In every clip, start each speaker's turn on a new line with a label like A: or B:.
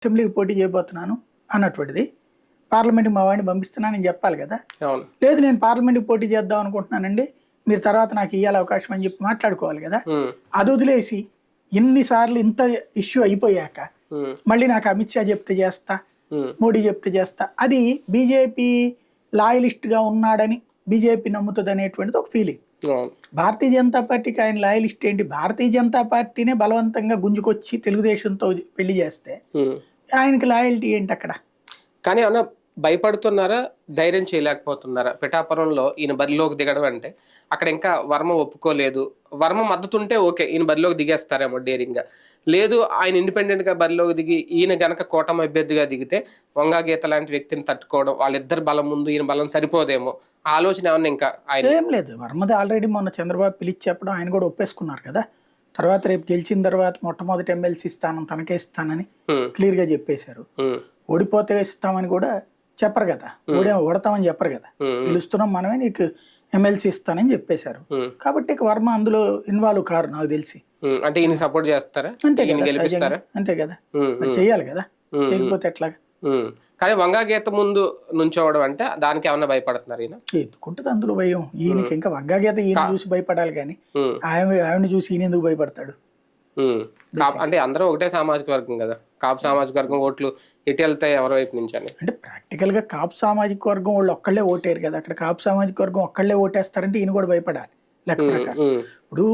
A: అసెంబ్లీకి పోటీ చేయబోతున్నాను అన్నటువంటిది. పార్లమెంట్‌కి మా వాడిని పంపిస్తున్నానని చెప్పాలి కదా!
B: అవును.
A: లేదు నేను పార్లమెంట్‌కి పోటీ చేద్దాం అనుకుంటున్నానండి. మీరు తర్వాత నాకు ఇయ్యాలి అవకాశం అని చెప్పి మాట్లాడుకోవాలి కదా!
B: హ్మ్.
A: అది వదిలేసి ఇన్ని సార్లు ఇంత ఇష్యూ అయిపోయాక
B: హ్మ్.
A: మళ్ళీ నాకు అమిత్ షా చెప్తే చేస్తా,
B: హ్మ్.
A: మోడీ చెప్తే చేస్తా. అది బీజేపీ లాయలిస్ట్‌గా ఉన్నాడని బీజేపీ నమ్ముతదనేటువంటిది ఒక ఫీలింగ్.
B: అవును.
A: భారతీయ జనతా పార్టీకి ఆయన లాయలిస్ట్ ఏంటి? భారతీయ జనతా పార్టీనే బలవంతంగా గుంజుకొచ్చి తెలుగుదేశంతో పెళ్లి చేస్తే
B: హ్మ్.
A: ఆయనకి లాయల్టీ ఏంటి అక్కడ?
B: కానీ ఏమన్నా భయపడుతున్నారా? ధైర్యం చేయలేకపోతున్నారా? పిఠాపురంలో ఈయన బరిలోకి దిగడం అంటే, అక్కడ ఇంకా వర్మ ఒప్పుకోలేదు. వర్మ మద్దతుంటే ఓకే. ఈయన బరిలోకి దిగేస్తారేమో డేరింగ్‌గా. లేదు ఆయన ఇండిపెండెంట్‌గా బరిలోకి దిగి, ఈయన గనక కూటమి అభ్యర్థిగా దిగితే, వంగా గీత లాంటి వ్యక్తిని తట్టుకోవడం, వాళ్ళిద్దరి బలం ముందు ఈయన బలం సరిపోదేమో. ఆ ఆలోచన ఏమన్నా ఇంకా ఆయన
A: ఏం లేదు. వర్మది ఆల్రెడీ మొన్న చంద్రబాబు పిలిచి చెప్పడం ఆయన కూడా ఒప్పేసుకున్నారు కదా! తర్వాత రేపు గెలిచిన తర్వాత మొట్టమొదటి ఎమ్మెల్సీ స్థానం తనకే ఇస్తానని
B: హ్మ్.
A: క్లియర్‌గా చెప్పేశారు.
B: హ్మ్.
A: ఓడిపోతే ఇస్తామని కూడా చెప్పరు కదా! ఓడతామని చెప్పరు కదా!
B: హ్మ్.
A: గెలుస్తున్నాం మనమే నీకు ఎమ్మెల్సీ ఇస్తానని చెప్పేశారు.
B: హ్మ్.
A: కాబట్టి ఇక వర్మ అందులో ఇన్వాల్వ్ కారు నాకు తెలిసి.
B: హ్మ్. అంటే ఈయనకి సపోర్ట్ చేస్తారా?
A: అంతే
B: ఈయన
A: కదా! సహజంగా.
B: గెలిపిస్తారా?
A: అంతే కదా!
B: హ్మ్.
A: మరి
B: హ్మ్.
A: చేయాలి కదా!
B: హ్మ్. హ్మ్.
A: చేయకపోతే ఎట్లాగా?
B: హ్మ్. కానీ వంగా గీత ముందు నుంచోవడం అంటే దానికి ఏమన్నా భయపడుతున్నారు ఈయన?
A: ఎందుకుంటది అందులో భయం? ఈయనకి
B: హ్మ్.
A: ఇంకా వగ్గాగీత ఈయన
B: కా
A: చూసి భయపడాలి గానీ,
B: హ్మ్.
A: ఆవిడని చూసి ఈయన ఎందుకు భయపడతాడు?
B: హ్మ్.
A: బేసిక్‌గా.
B: అంటే అందరూ ఒకటే సామాజిక వర్గం గదా! కాపు సామాజిక వర్గం ఓట్లు ఎటెళ్తాయి ఎవరి వైపు నుంచని?
A: అంటే ప్రాక్టికల్‌గా కాపు సామాజిక వర్గం వాళ్ళు ఒక్కళ్ళే ఓటేయరు కదా! అక్కడ కాపు సామాజిక వర్గం ఒక్కళ్ళే ఓటేస్తారంటే ఈయన కూడా భయపడాలి లెక్క
B: హ్మ్.
A: ప్రకారం.
B: హ్మ్.
A: ఇప్పుడు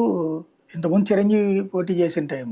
A: ఇంతకుముందు చిరంజీవి పోటీ చేసిన టైం